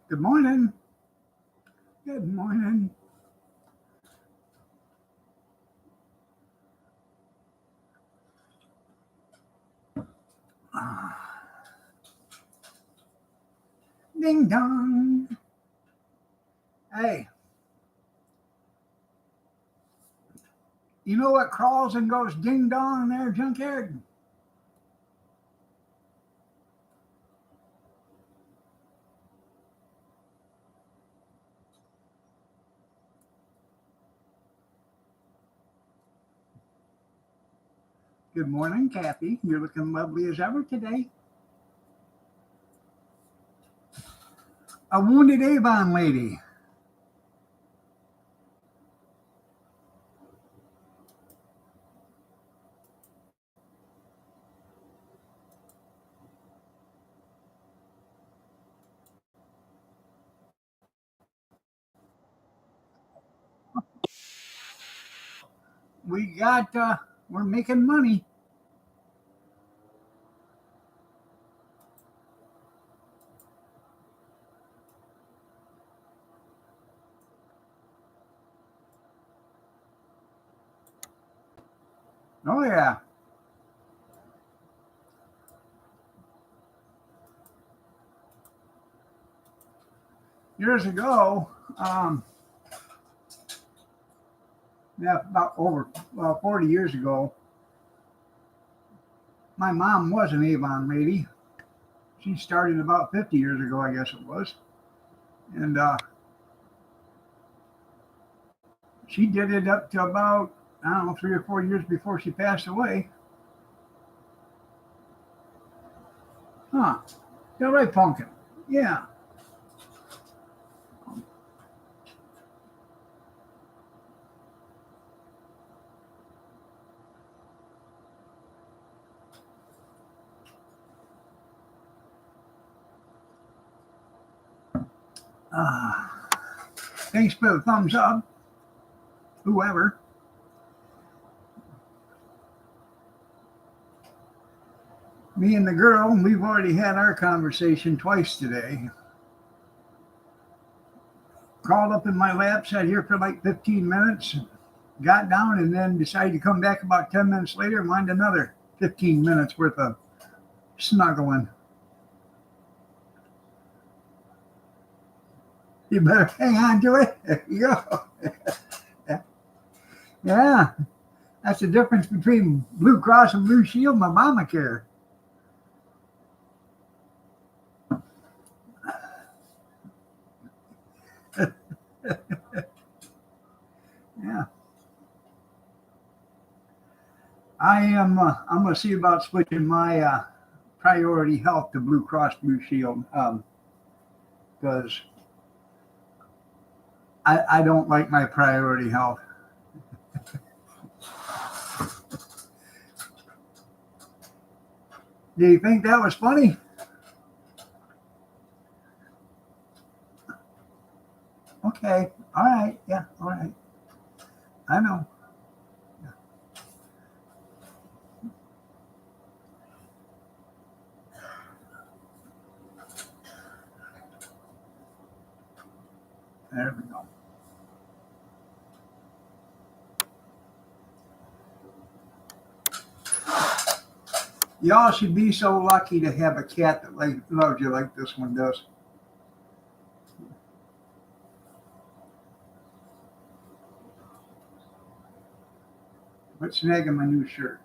Good morning. Good morning. Ah, ding dong. Hey, you know what crawls and goes ding dong there, junkyard? Good morning, Kathy. You're looking lovely as ever today. A wounded Avon lady. We got, we're making money. Oh, yeah. Years ago, yeah, about over 40 years ago, my mom was an Avon lady. She started about 50 years ago, I guess it was. And she did it up to about, I don't know, 3 or 4 years before she passed away. Huh. Yeah, right, Pumpkin. Yeah. Uh, Thanks for the thumbs up, whoever. Me and the girl, we've already had our conversation twice today. Crawled up in my lap, sat here for like 15 minutes, got down, and then decided to come back about 10 minutes later and wanted another 15 minutes worth of snuggling. You better hang on to it. There you go. Yeah, that's the difference between Blue Cross and Blue Shield and Obamacare. Yeah, I'm going to see about switching my priority health to Blue Cross Blue Shield because I don't like my priority health. Do you think that was funny? Okay, all right, yeah, all right. I know. There we go. Y'all should be so lucky to have a cat that loves you like this one does. But snagging my new shirt.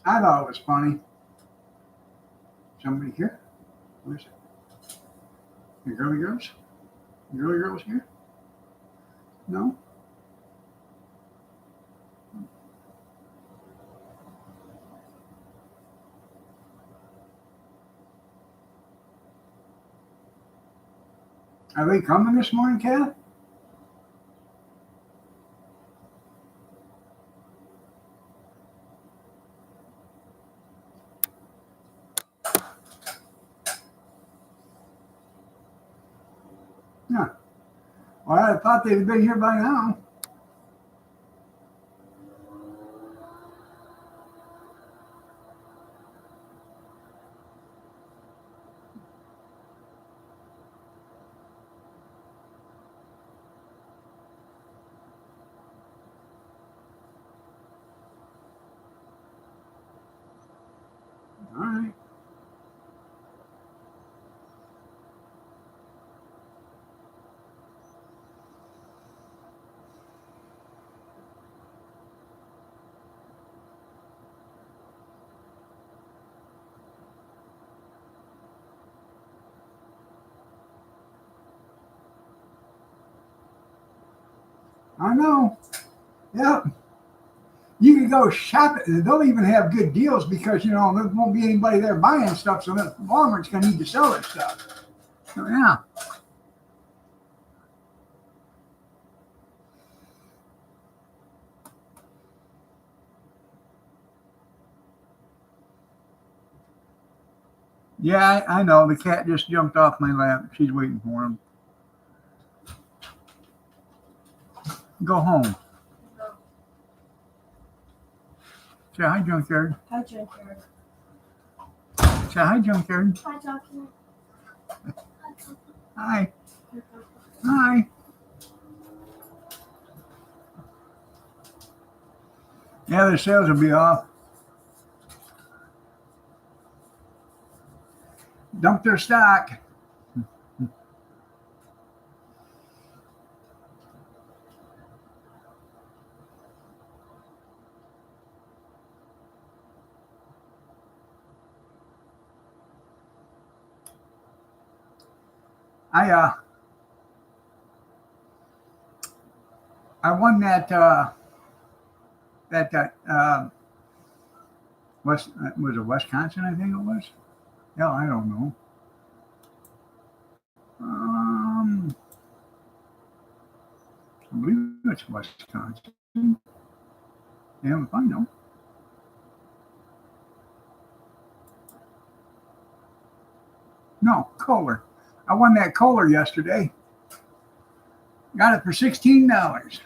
I thought it was funny. Somebody here? Where's it? Your girly girls? Your girly girls here? No? Are they coming this morning, Kat? Well, I thought they'd have been here by now. All right. I know. Yep. You can go shop it. They'll even have good deals because, there won't be anybody there buying stuff. So then Walmart's going to need to sell their stuff. So, yeah. Yeah, I know. The cat just jumped off my lap. She's waiting for him. Go home. Say hi, Junkyard. Hi, Junkyard. Say hi, Junkyard. Hi, Junkyard. Hi. Hi. Yeah, the sales will be off. Dump their stock. I won that was it Wisconsin, I think it was. Hell, I don't know. I believe it's Wisconsin. Yeah, if I know. No, Kohler. I won that Kohler yesterday. Got it for $16.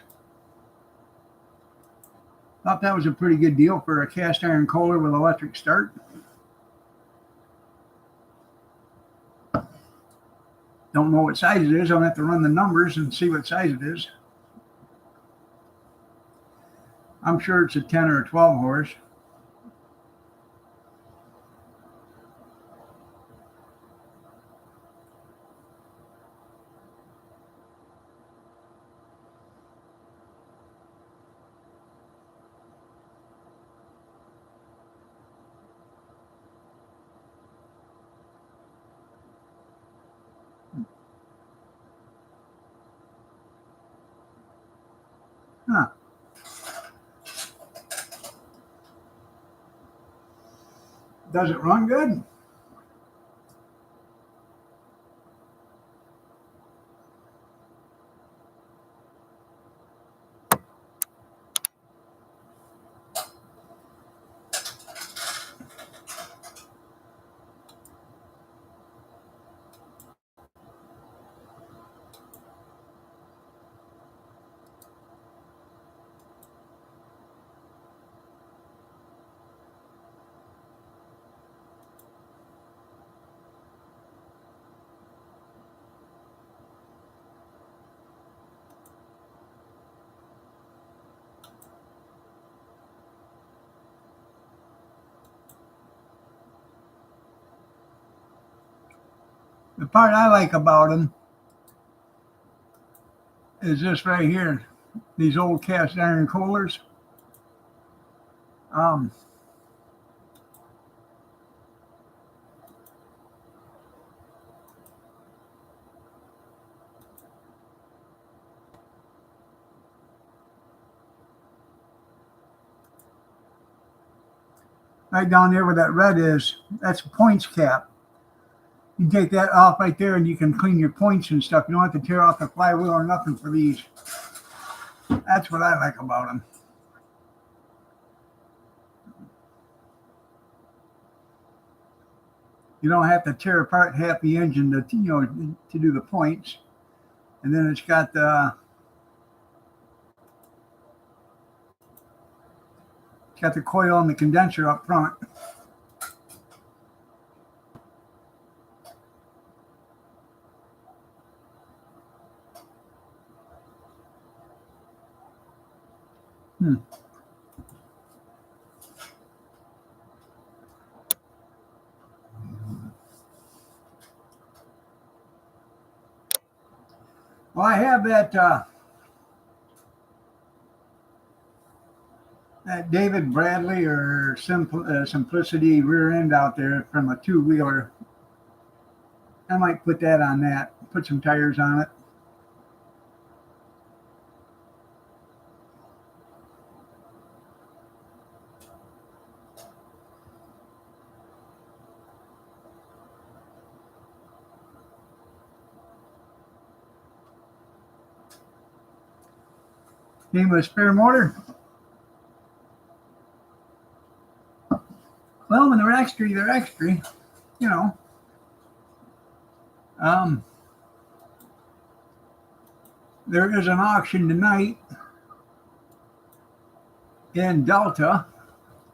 Thought that was a pretty good deal for a cast iron Kohler with electric start. Don't know what size it is. I'll have to run the numbers and see what size it is. I'm sure it's a 10 or a 12 horse. Huh. Does it run good? The part I like about them is this right here. These old cast iron Kohlers. Right down there where that red is, that's a points cap. You take that off right there and you can clean your points and stuff. You don't have to tear off the flywheel or nothing for these. That's what I like about them. You don't have to tear apart half the engine to do the points. And then it's got the coil and the condenser up front. Well, I have that David Bradley or Simplicity rear end out there from a 2-wheeler. I might put that on that, put some tires on it. Name of a spare motor? Well, when they're extra, you know. There is an auction tonight in Delta,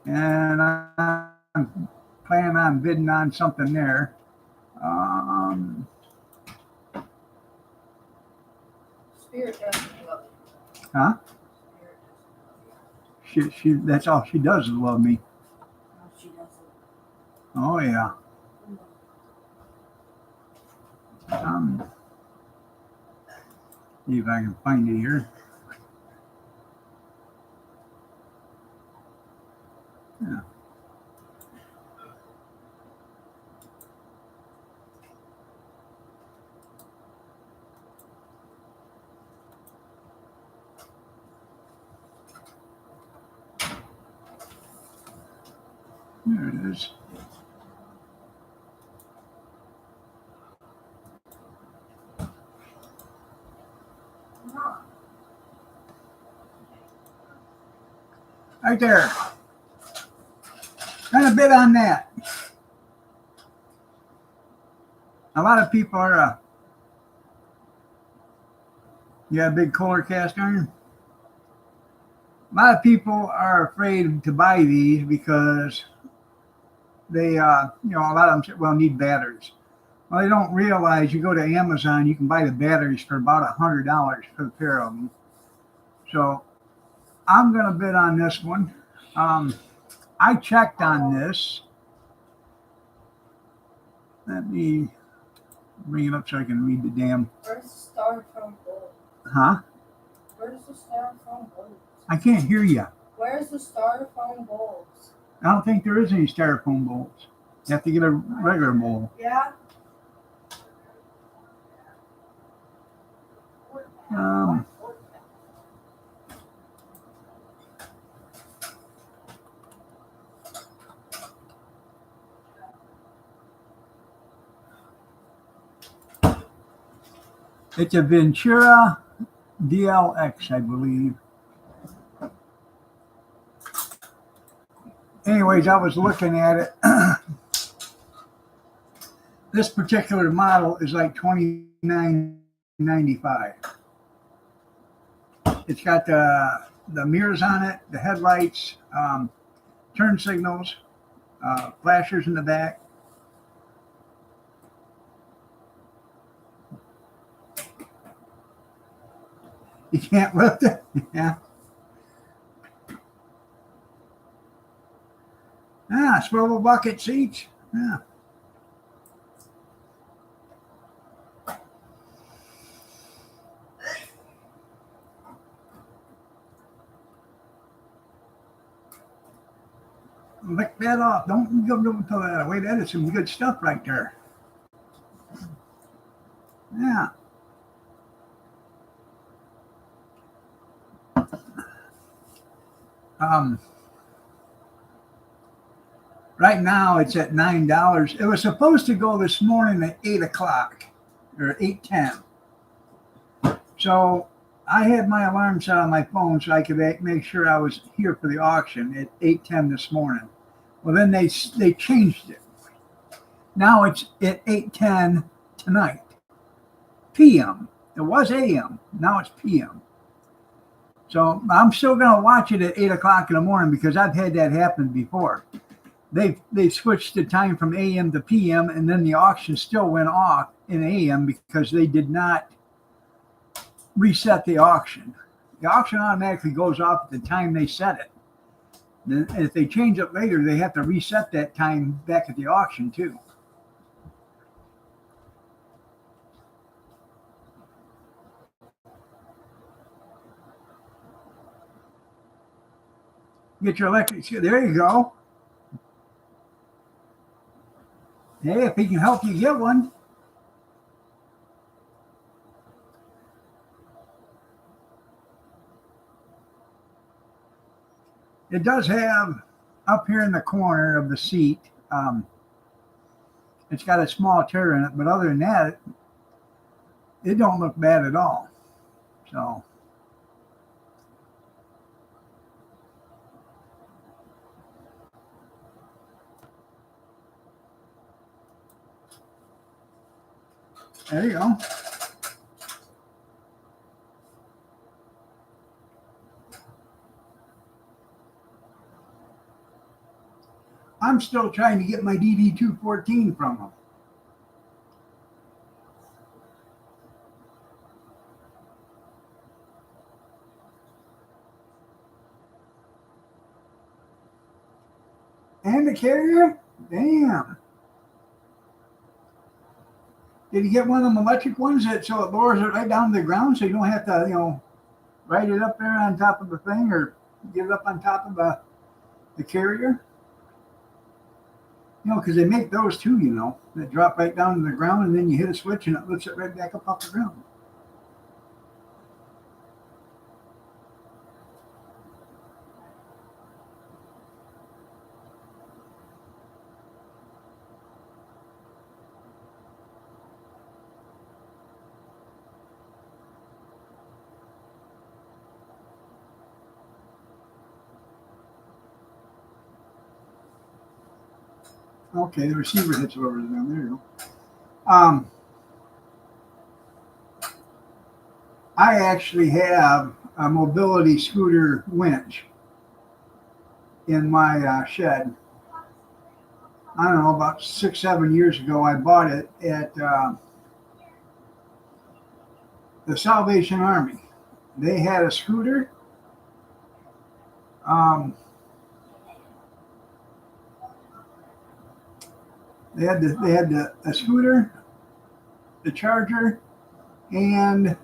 and I'm planning on bidding on something there. Spirit doesn't love you. Huh? Spirit doesn't love you. She that's all she does is love me. No, she doesn't. Oh yeah. See if I can find it here. Yeah. There it is. Right there. Kind of bid on that. A lot of people are, you got a big Kohler cast iron? A lot of people are afraid to buy these because they, a lot of them say, well, need batteries. Well, they don't realize you go to Amazon, you can buy the batteries for about $100 for the pair of them. So I'm going to bid on this one. I checked on this. Let me bring it up so I can read the damn. Where's the styrofoam bowl? Huh? Where's the styrofoam bowls? I can't hear you. Where's the styrofoam bowls? I don't think there is any styrofoam bowls. You have to get a regular bowl. Yeah. It's a Ventura DLX, I believe. Anyways, I was looking at it. This particular model is like $29.95. It's got the mirrors on it, the headlights, turn signals, flashers in the back. You can't lift it? Yeah. Swivel bucket seats. Yeah. Lick that off. Don't go to that way. That is some good stuff right there. Yeah. Right now it's at $9. It was supposed to go this morning at 8 o'clock or 8:10. So I had my alarm set on my phone so I could make sure I was here for the auction at 8:10 this morning. Well, then they changed it. Now it's at 8:10 tonight, p.m. It was AM. Now it's PM. So I'm still going to watch it at 8 o'clock in the morning because I've had that happen before. They switched the time from AM to PM, and then the auction still went off in AM because they did not reset the auction. The auction automatically goes off at the time they set it. Then if they change it later, they have to reset that time back at the auction too. Get your electric. There you go. Hey, if he can help you get one. It does have up here in the corner of the seat. It's got a small tear in it, but other than that, it don't look bad at all. So there you go. I'm still trying to get my DD214 from them. And the carrier? Damn. Did you get one of them electric ones that so it lowers it right down to the ground so you don't have to, ride it up there on top of the thing or get it up on top of the carrier? Because they make those too, that drop right down to the ground and then you hit a switch and it lifts it right back up off the ground. Okay, the receiver hits over down. There you go. I actually have a mobility scooter winch in my shed. I don't know, about 6, 7 years ago, I bought it at the Salvation Army. They had a scooter. They had a scooter, the charger, and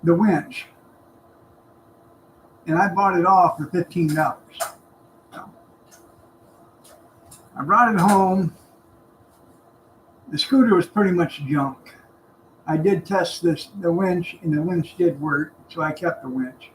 the winch. And I bought it all for $15. So I brought it home. The scooter was pretty much junk. I did test the winch, and the winch did work, so I kept the winch.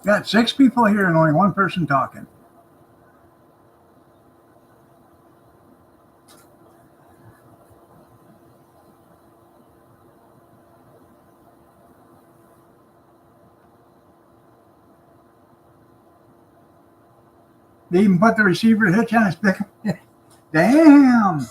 Got 6 people here and only 1 person talking. They even put the receiver hitch on his pickup. Damn.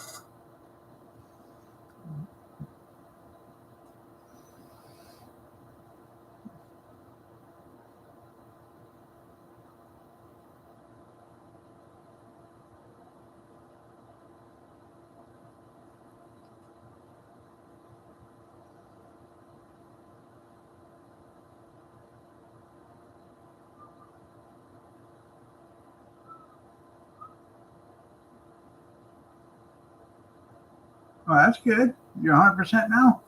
Well, that's good. You're 100% now?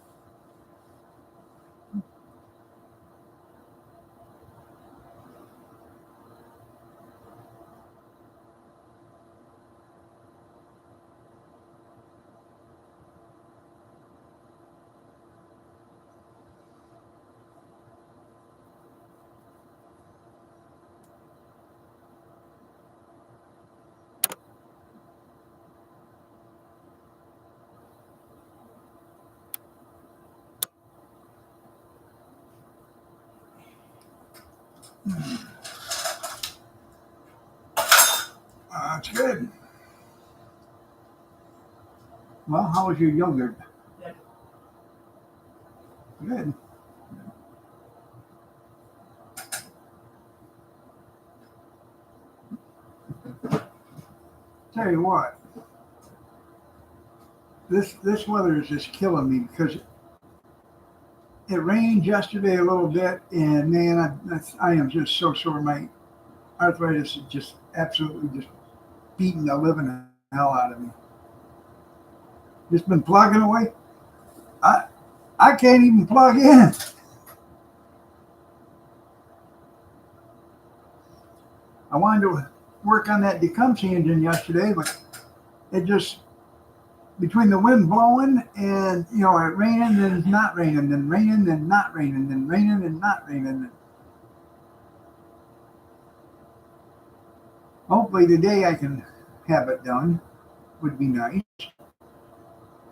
That's good. Well, how was your yogurt? Good. Tell you what, this weather is just killing me because it rained yesterday a little bit, and man, I am just so sore. My arthritis is just absolutely just beating the living hell out of me. Just been plugging away. I I can't even plug in. I wanted to work on that Tecumseh engine yesterday, but it just between the wind blowing and it raining and not raining, then raining and not raining, then raining and not raining. Hopefully today I can have it done. Would be nice.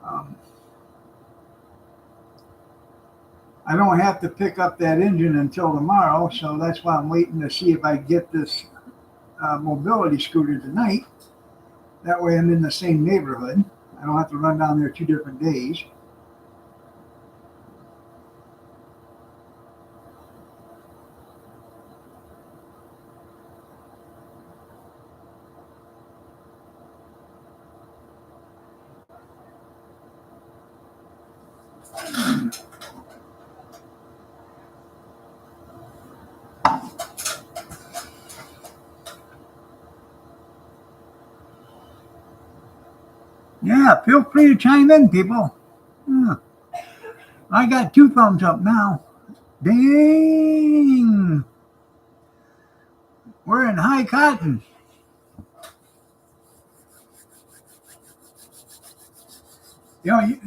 Um, I don't have to pick up that engine until tomorrow, so that's why I'm waiting to see if I get this mobility scooter tonight. That way I'm in the same neighborhood. I don't have to run down there 2 different days. Yeah, feel free to chime in, people. Yeah, I got 2 thumbs up now. Dang! We're in high cotton.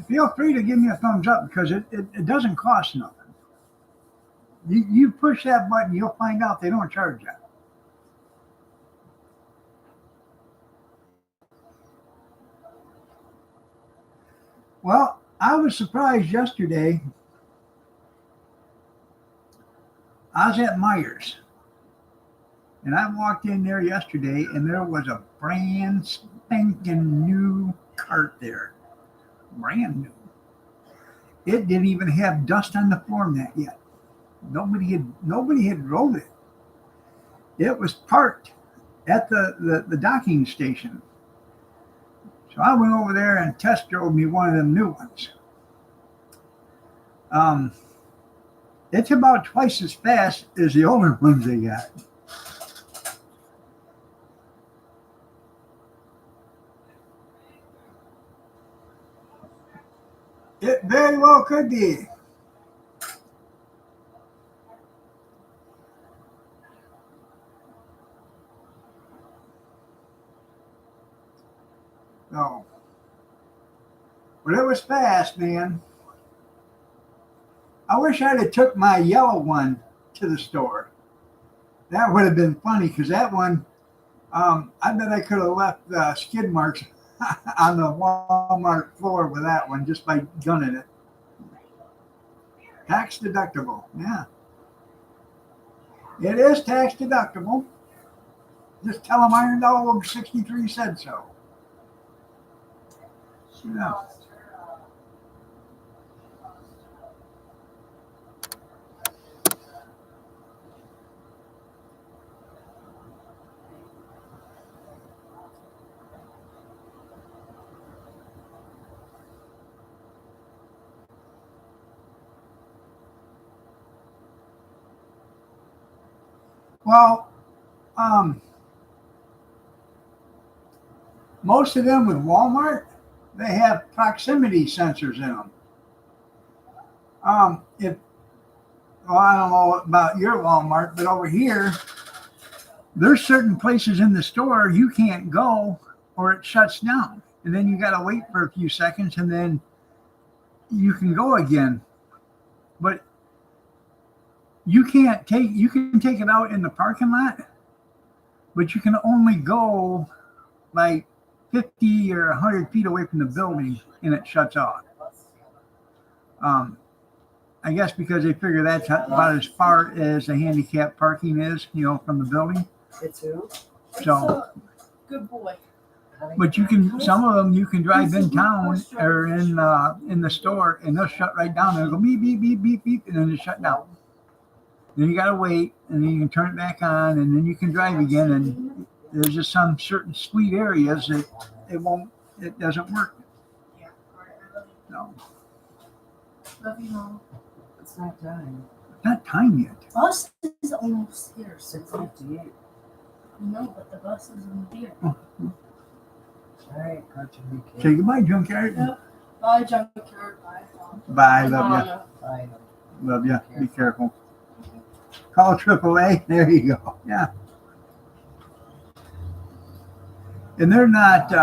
Feel free to give me a thumbs up because it doesn't cost nothing. You push that button, you'll find out they don't charge you. Well, I was surprised yesterday. I was at Myers, and I walked in there yesterday, and there was a brand spanking new cart there. Brand new. It didn't even have dust on the floor mat yet. Nobody had rolled it. It was parked at the docking station. So I went over there and test drove me one of them new ones. Um, it's about twice as fast as the older ones they got. It very well could be. No. But it was fast, man. I wish I'd have took my yellow one to the store. That would have been funny because that one, I bet I could have left skid marks on the Walmart floor with that one just by gunning it. Tax deductible. Yeah. It is tax deductible. Just tell them Iron Dog 63 said so. Yeah. Well, um, most of them with Walmart, They have proximity sensors in them. If well, I don't know about your Walmart, but over here, there's certain places in the store you can't go or it shuts down. And then you got to wait for a few seconds and then you can go again. But you can take it out in the parking lot, but you can only go like 50 or 100 feet away from the building and it shuts off. I guess because they figure that's about as far as the handicap parking is, from the building. It's who? So, Good boy. but some of them you can drive in town or in the store and they'll shut right down and it'll go beep, beep, beep, beep, beep, and then it shut down. Then you got to wait and then you can turn it back on and then you can drive again. And there's just some certain sweet areas that it doesn't work. Yeah. All right. I love you. No, Love you, Mom. It's not time. it's not time yet. Bus is almost here. 6:58. No, but the bus isn't here. All right, Cartoon Weekend. Say goodbye, junkyard. Yep. Bye, Junkyard. Bye, Mom. Bye, love ya. Mama. Bye. Love ya. Be careful. Call AAA. There you go. Yeah. And they're not.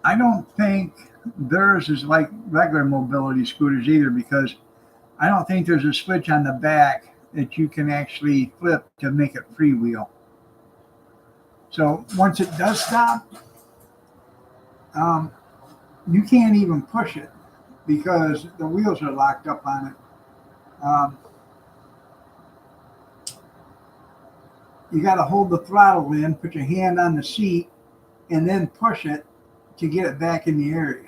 I don't think theirs is like regular mobility scooters either, because I don't think there's a switch on the back that you can actually flip to make it freewheel. So once it does stop, you can't even push it because the wheels are locked up on it. You got to hold the throttle in, put your hand on the seat, and then push it to get it back in the area.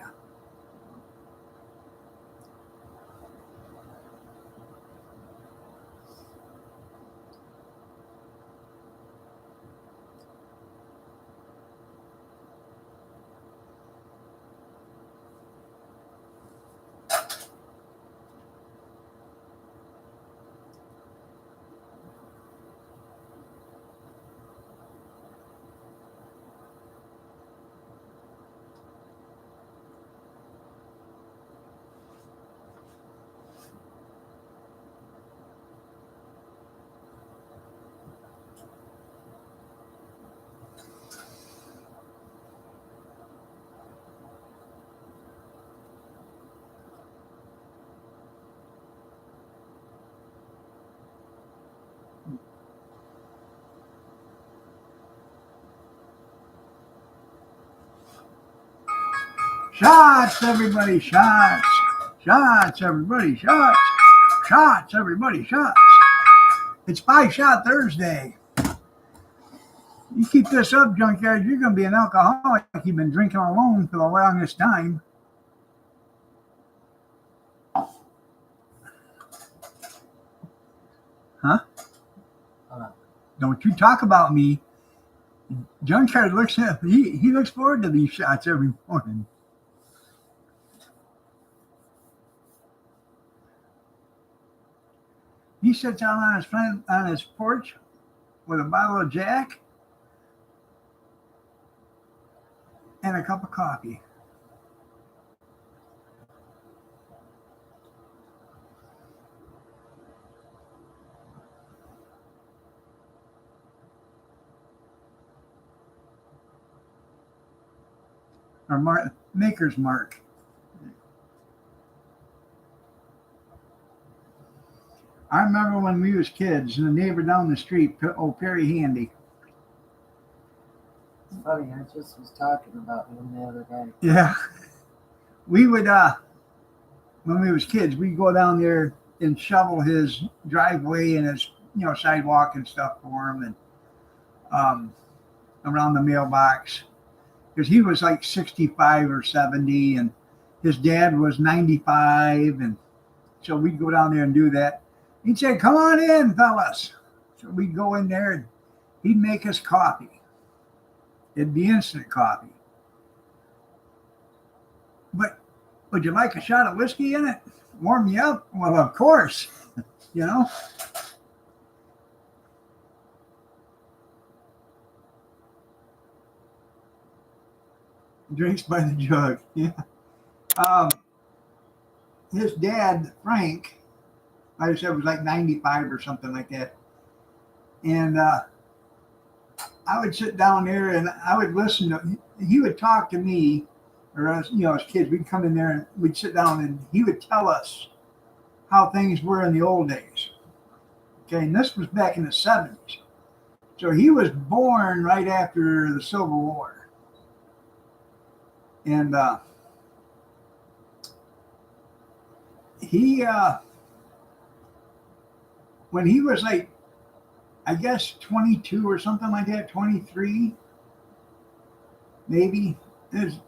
Shots, everybody, shots. Shots, everybody, shots. Shots, everybody, shots. It's 5-shot Thursday. You keep this up, junkyard, you're going to be an alcoholic. You've been drinking alone for the longest time. Huh? Don't you talk about me. Junkyard he looks forward to these shots every morning. He sits out on his porch with a bottle of Jack and a cup of coffee. Or Maker's Mark. I remember when we was kids and the neighbor down the street, Perry Handy. It's funny, I just was talking about him the other day. Yeah. We would, when we was kids, we'd go down there and shovel his driveway and his, sidewalk and stuff for him and around the mailbox. Because he was like 65 or 70 and his dad was 95. And so we'd go down there and do that. He'd say, "Come on in, fellas." So we'd go in there and he'd make us coffee. It'd be instant coffee. But would you like a shot of whiskey in it? Warm you up? Well, of course, Drinks by the jug. Yeah. Um, his dad, Frank, like I said, was like 95 or something like that. And I would sit down there and I would listen to. He would talk to me, or us, as kids. We'd come in there and we'd sit down, and he would tell us how things were in the old days. Okay, and this was back in the 70s. So he was born right after the Civil War, and he when he was like, I guess 22 or something like that, 23 maybe. It was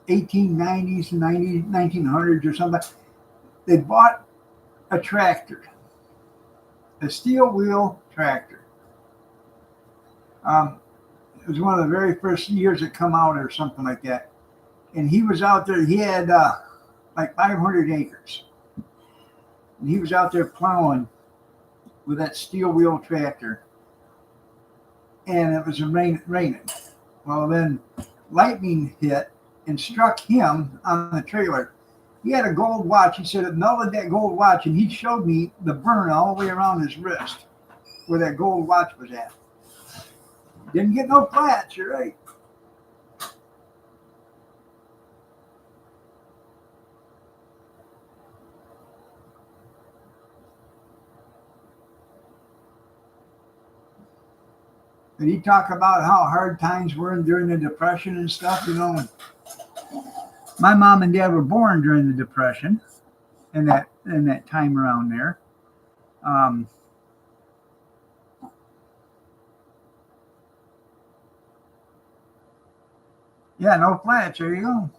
1890s, 1900s or something. They bought a tractor, a steel wheel tractor. It was one of the very first years it come out or something like that. And he was out there. He had like 500 acres. And he was out there plowing with that steel wheel tractor. And it was raining. Well, then lightning hit and struck him on the trailer. He had a gold watch. He said it melted that gold watch, and he showed me the burn all the way around his wrist where that gold watch was at. Didn't get no flats, you're right. And he talked about how hard times were during the Depression and stuff, My mom and dad were born during the Depression, in that time around there. Yeah, no flats. There you go.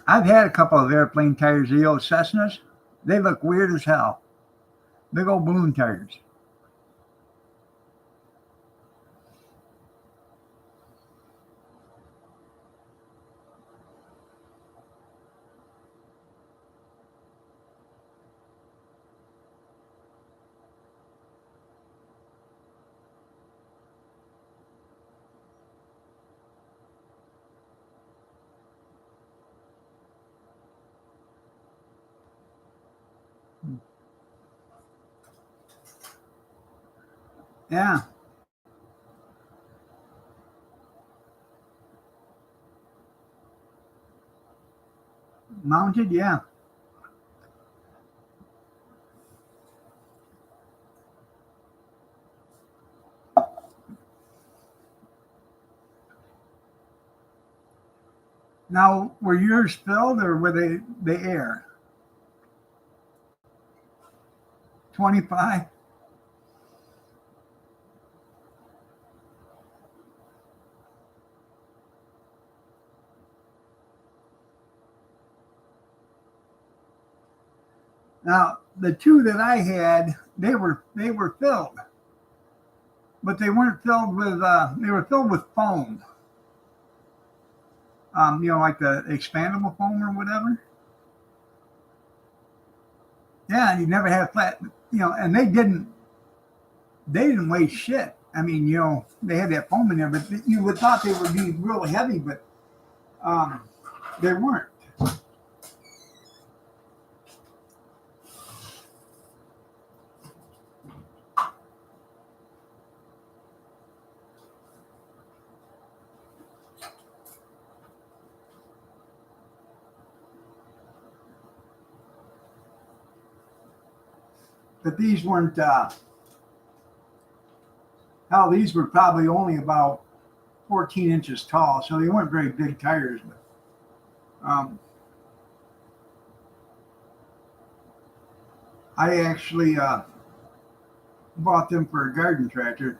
I've had a couple of airplane tires, the old Cessnas. They look weird as hell. Big old balloon tires. Yeah. Mounted, yeah. Now, were yours filled or were they air? 25? Now, the two that I had, they were filled, but they weren't filled with. They were filled with foam. Like the expandable foam or whatever. Yeah, and you never had flat. And they didn't weigh shit. I mean, they had that foam in there, but you would thought they would be real heavy, but they weren't. But these weren't. Hell, these were probably only about 14 inches tall, so they weren't very big tires. But I actually bought them for a garden tractor.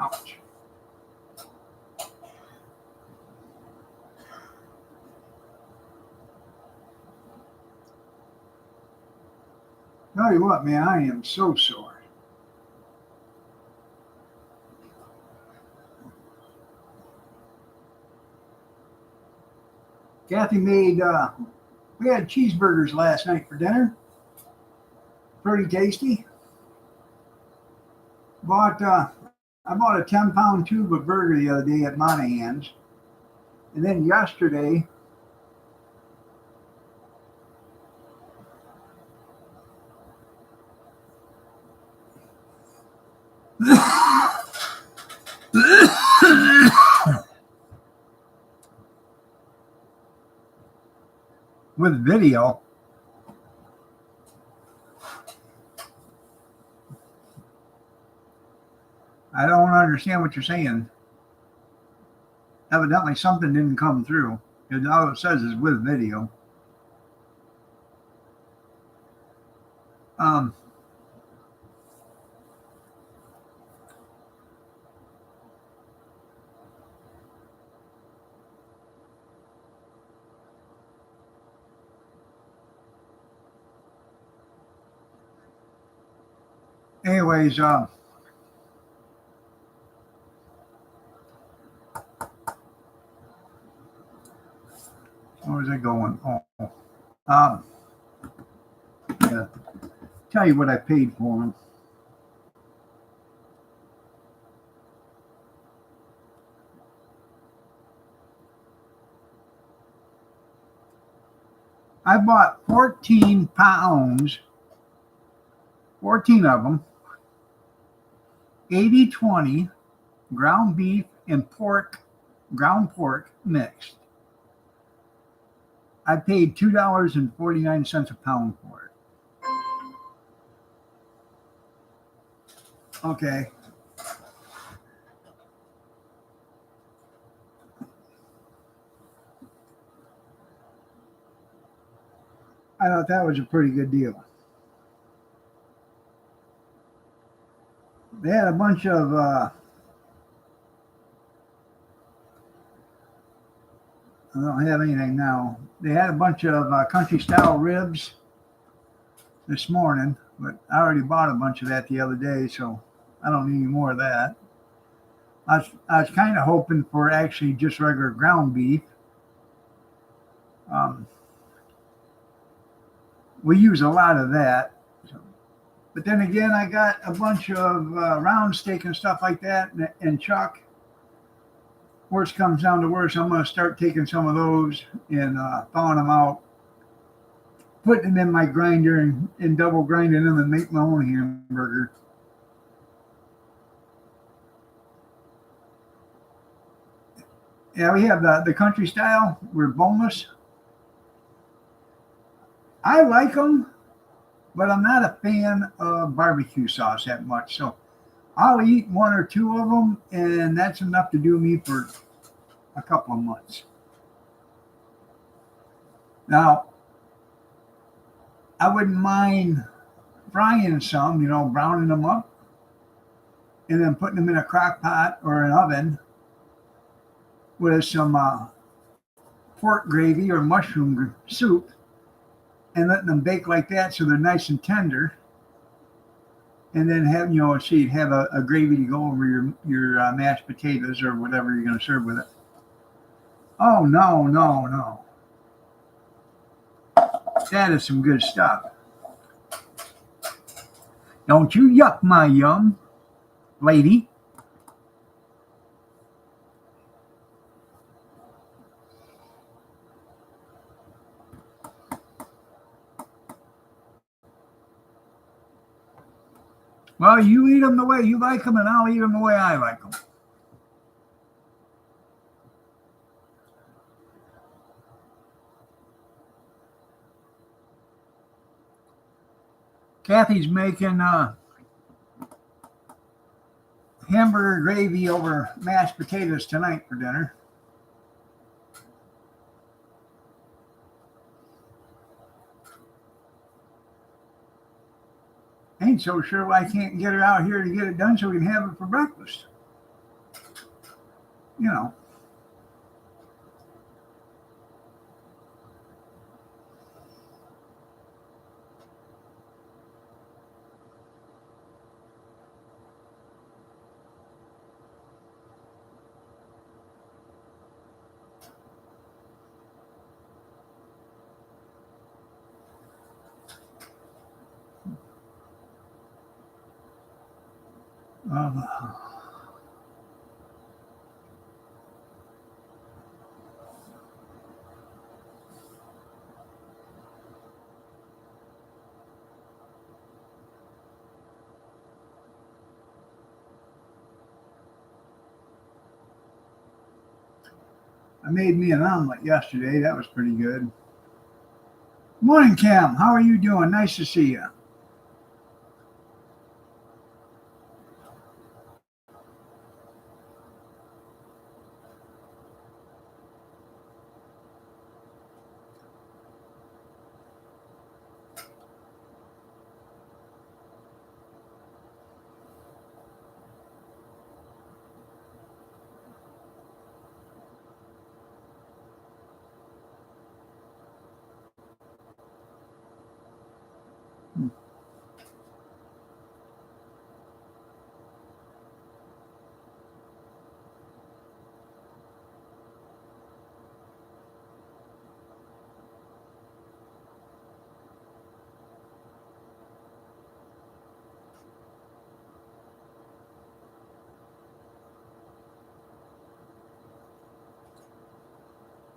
Ouch. Tell you what, man, I am so sore. Kathy made, we had cheeseburgers last night for dinner. Pretty tasty. I bought a 10-pound tube of burger the other day at Monahan's. And then yesterday, with video, I don't understand what you're saying. Evidently something didn't come through. All it says is with video. Anyways, where was I going? Yeah. Tell you what I paid for them. I bought 14 pounds, 14 of them, 80/20 ground beef and pork, ground pork mixed. I paid $2.49 a pound for it. Okay. I thought that was a pretty good deal. They had a bunch of I don't have anything now. They had a bunch of country style ribs this morning, but I already bought a bunch of that the other day, so I don't need any more of that. I was kind of hoping for actually just regular ground beef. We use a lot of that. But then again, I got a bunch of round steak and stuff like that, and chuck. Worst comes down to worst, I'm going to start taking some of those and thawing them out, putting them in my grinder and double grinding them and make my own hamburger. Yeah, we have the country style. We're boneless. I like them, but I'm not a fan of barbecue sauce that much. So I'll eat one or two of them, and that's enough to do me for a couple of months. Now, I wouldn't mind frying some, browning them up, and then putting them in a crock pot or an oven with some pork gravy or mushroom soup, and letting them bake like that so they're nice and tender. And then have a gravy to go over your mashed potatoes or whatever you're going to serve with it. Oh, no. That is some good stuff. Don't you yuck my yum, lady. Well, you eat them the way you like them, and I'll eat them the way I like them. Kathy's making hamburger gravy over mashed potatoes tonight for dinner. Ain't so sure why I can't get her out here to get it done so we can have it for breakfast. Uh, I made me an omelet yesterday. That was pretty good. Morning, Cam. How are you doing? Nice to see you.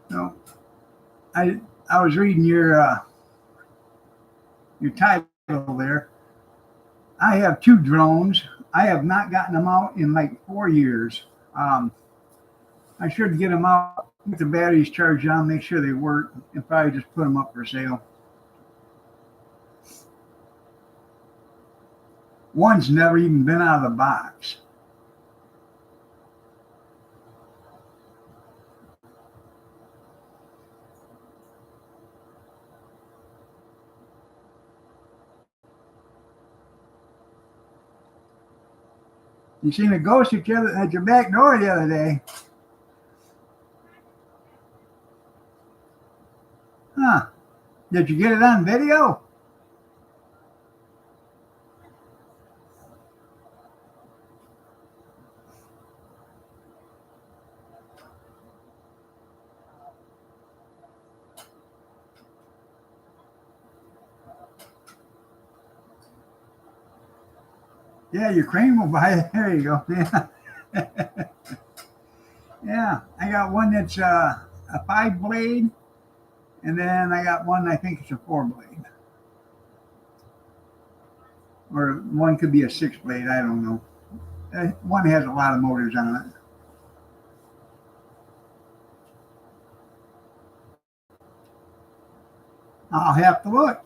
No, I was reading your title there. I have 2 drones. I have not gotten them out in like 4 years. I should get them out with the batteries charged on, make sure they work, and probably just put them up for sale. One's never even been out of the box. You seen a ghost at your back door the other day. Huh. Did you get it on video? Yeah, your crane will buy it. There you go. Yeah. Yeah, I got one that's a 5 blade, and then I got one I think it's a 4 blade. Or one could be a 6 blade, I don't know. One has a lot of motors on it. I'll have to look.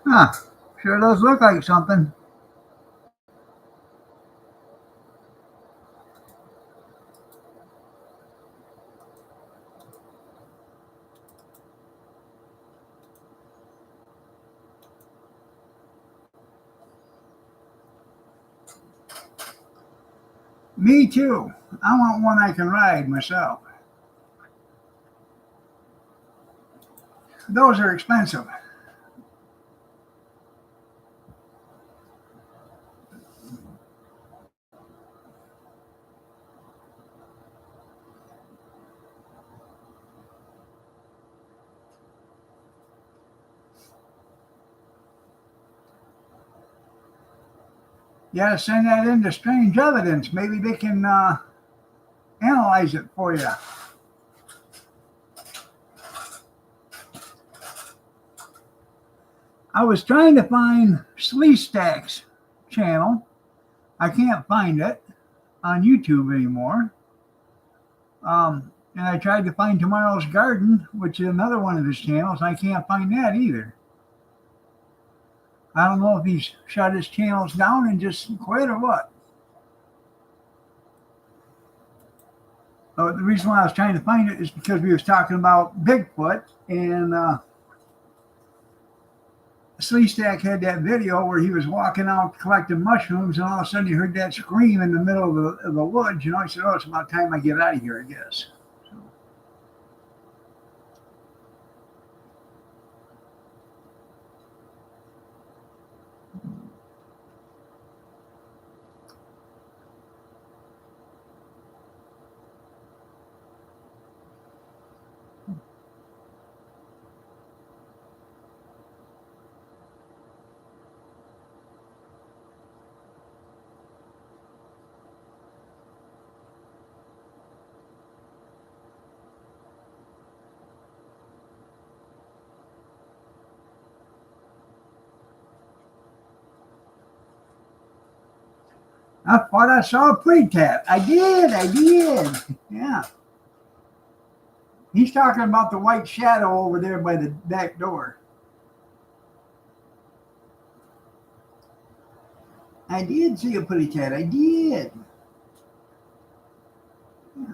Huh. Sure does look like something. Me too. I want one I can ride myself. Those are expensive. You gotta send that into Strange Evidence. Maybe they can analyze it for you. I was trying to find Sleestack's channel. I can't find it. on YouTube anymore. And I tried to find Tomorrow's Garden, which is another one of his channels. And I can't find that either. I don't know if he's shut his channels down and just quit or what. The reason why I was trying to find it is because we was talking about Bigfoot, and Sleestack had that video where he was walking out collecting mushrooms, and all of a sudden you heard that scream in the middle of the woods. I said, oh, it's about time I get out of here, I guess. So. I thought I saw a pretty cat. I did. Yeah. He's talking about the white shadow over there by the back door. I did see a pretty cat. I did. Yeah.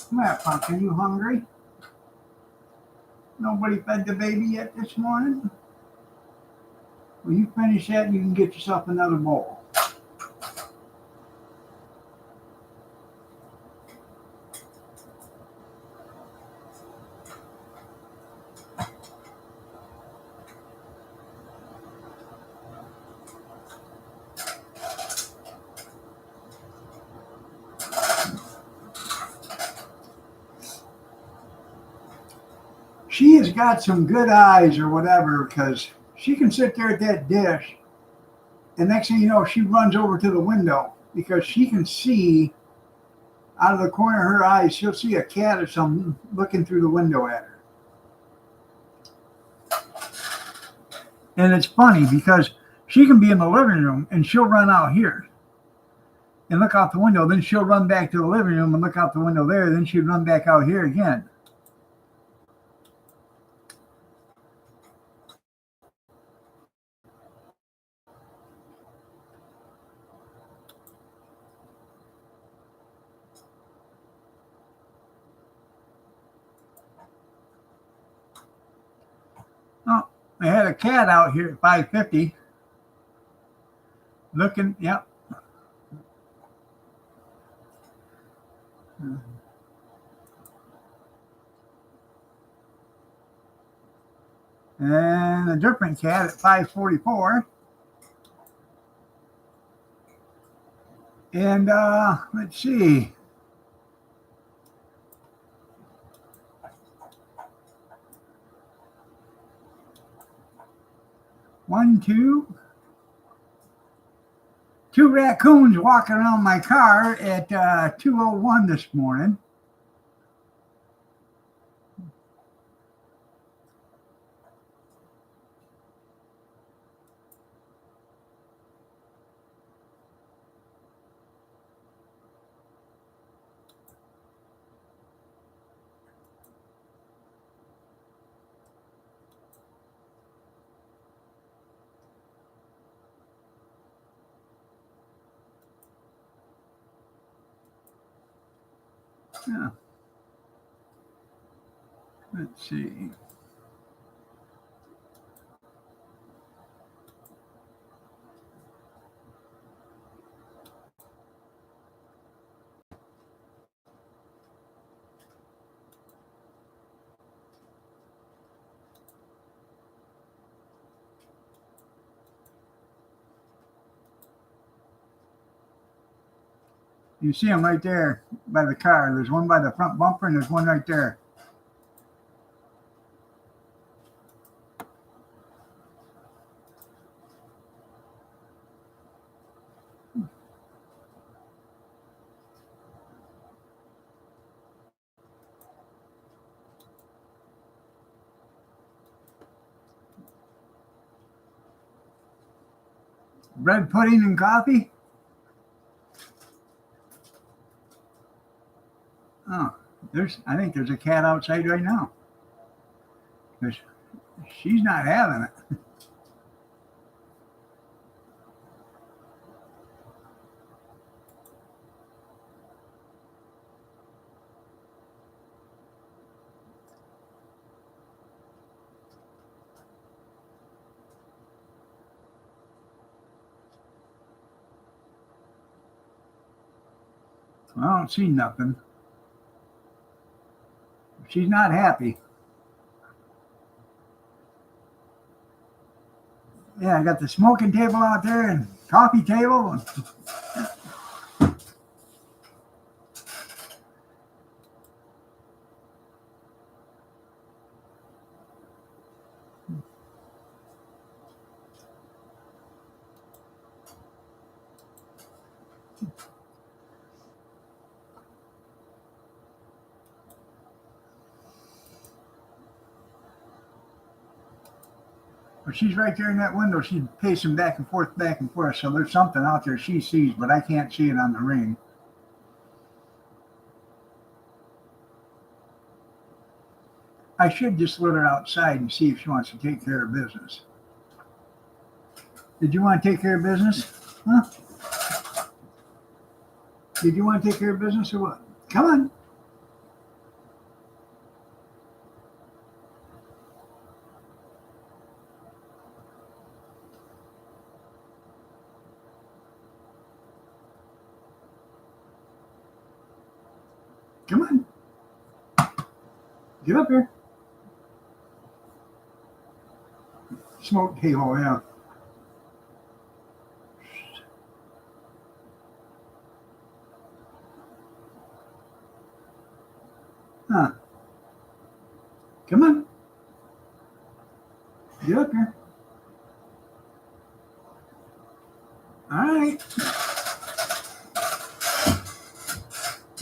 Come here, Pumpkin. You hungry? Nobody fed the baby yet this morning? Well, you finish that and you can get yourself another bowl. She has got some good eyes or whatever, because she can sit there at that dish, and next thing you know, she runs over to the window because she can see out of the corner of her eyes. She'll see a cat or something looking through the window at her. And it's funny because she can be in the living room and she'll run out here and look out the window. Then she'll run back to the living room and look out the window there. Then she'd run back out here again. Oh, I had a cat out here at 5:50 looking, yep. And a different cat at 5:44. And let's see. Two raccoons walking around my car at 2:01 this morning. Yeah. Let's see. You see them right there by the car. There's one by the front bumper and there's one right there. Bread pudding and coffee? Oh, I think there's a cat outside right now. 'Cause she's not having it. I don't see nothing. She's not happy. Yeah, I got the smoking table out there and coffee table. But she's right there in that window. She's pacing back and forth, back and forth. So there's something out there she sees, but I can't see it on the ring. I should just let her outside and see if she wants to take care of business. Did you want to take care of business? Huh? Did you want to take care of business or what? Come on. Come on. Get up here. Smoke table, yeah. Huh. Come on. Get up here. All right.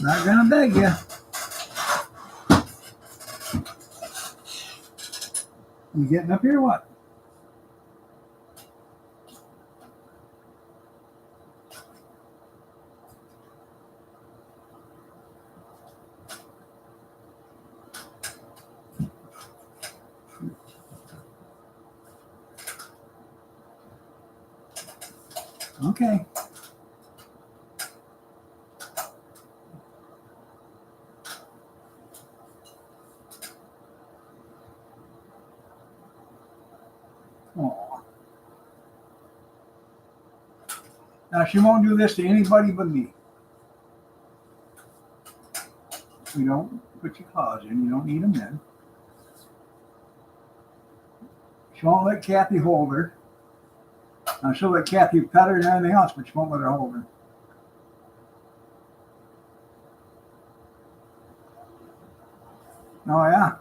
Not gonna beg you. You getting up here or what? Okay. Oh. Now she won't do this to anybody but me. You don't put your claws in. You don't need them in. She won't let Kathy hold her. Now she'll let Kathy pet her and everything else, but she won't let her hold her. Oh yeah.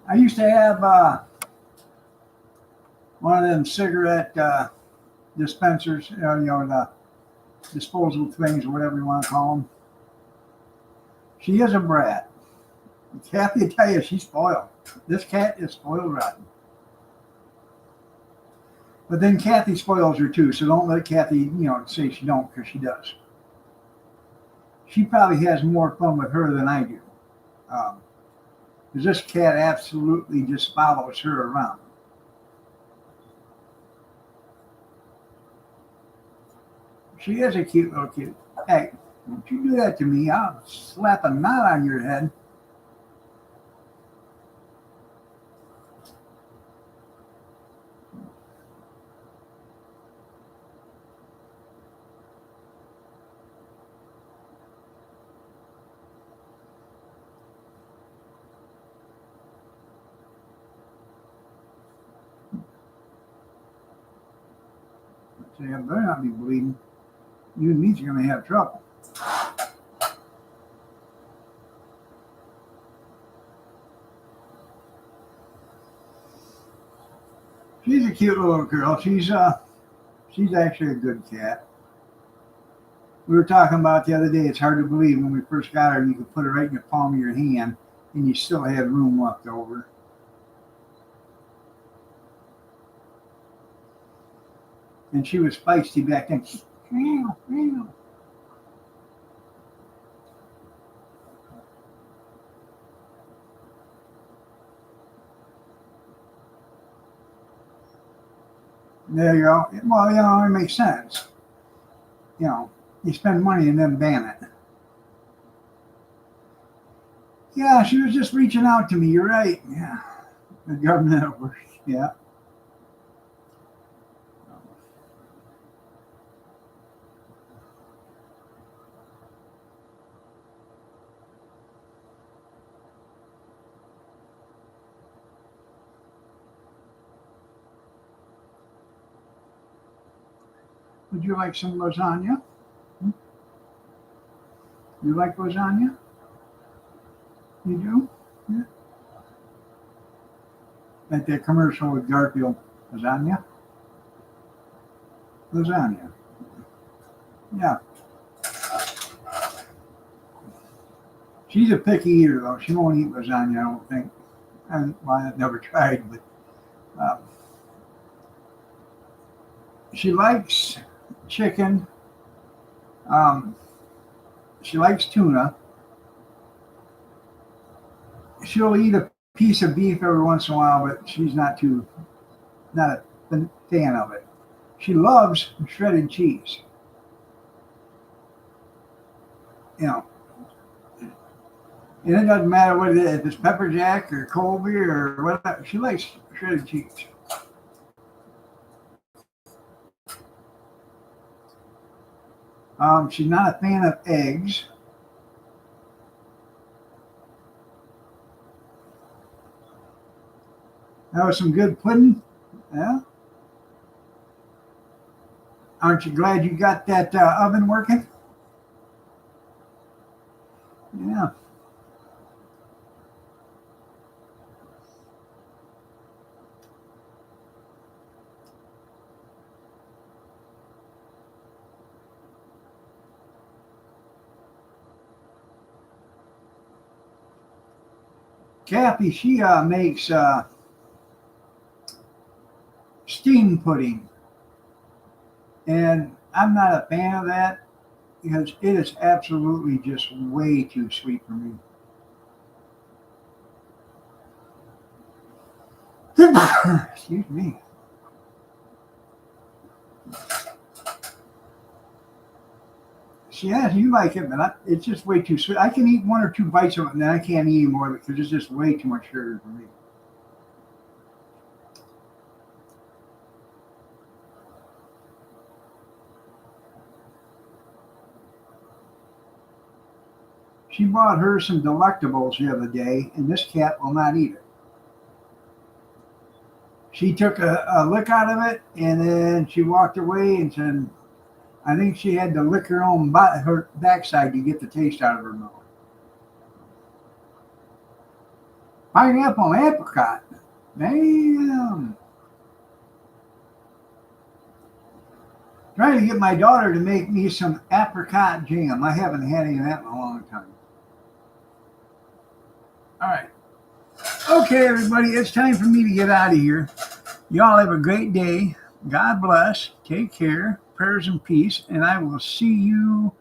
I used to have one of them cigarette dispensers, the disposable things or whatever you want to call them. She is a brat. Kathy will tell you she's spoiled. This cat is spoiled rotten. But then Kathy spoils her too, so don't let Kathy, say she don't, because she does. She probably has more fun with her than I do. Because this cat absolutely just follows her around. She is a cute little kid. Hey, don't you do that to me. I'll slap a knot on your head. Say, I better not be bleeding. You and me's going to have trouble. She's a cute little girl. She's actually a good cat. We were talking about the other day, it's hard to believe when we first got her, you could put her right in the palm of your hand and you still had room left over. And she was feisty back then. Meow, meow. There you go. Well, you know, it makes sense. You know, you spend money and then ban it. Yeah, she was just reaching out to me. You're right. Yeah. The government at work. Yeah. Would you like some lasagna? You like lasagna? You do? Yeah. Like that commercial with Garfield. Lasagna? Lasagna. Yeah. She's a picky eater, though. She won't eat lasagna, I don't think. Well, I've never tried, but she likes chicken. She likes tuna. She'll eat a piece of beef every once in a while, but she's not a fan of it. She loves shredded cheese. You know, and it doesn't matter what it is, if it's pepper jack or Colby or whatever. She likes shredded cheese. She's not a fan of eggs. That was some good pudding. Yeah. Aren't you glad you got that oven working? Yeah. Kathy, she makes steam pudding. And I'm not a fan of that because it is absolutely just way too sweet for me. Excuse me. Yeah, you like it, but it's just way too sweet. I can eat 1 or 2 bites of it, and then I can't eat more of it because it's just way too much sugar for me. She bought her some Delectables the other day, and this cat will not eat it. She took a lick out of it, and then she walked away and said, I think she had to lick her backside to get the taste out of her mouth. Pineapple and apricot. Damn. Trying to get my daughter to make me some apricot jam. I haven't had any of that in a long time. All right. Okay, everybody, it's time for me to get out of here. Y'all have a great day. God bless. Take care. Prayers and peace. And I will see you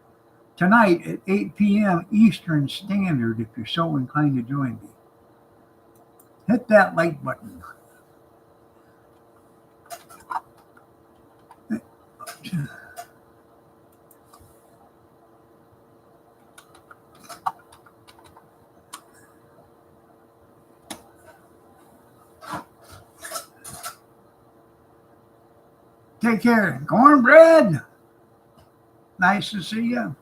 tonight at 8 p.m. Eastern Standard if you're so inclined to join me. Hit that like button. Take care. Cornbread. Nice to see you.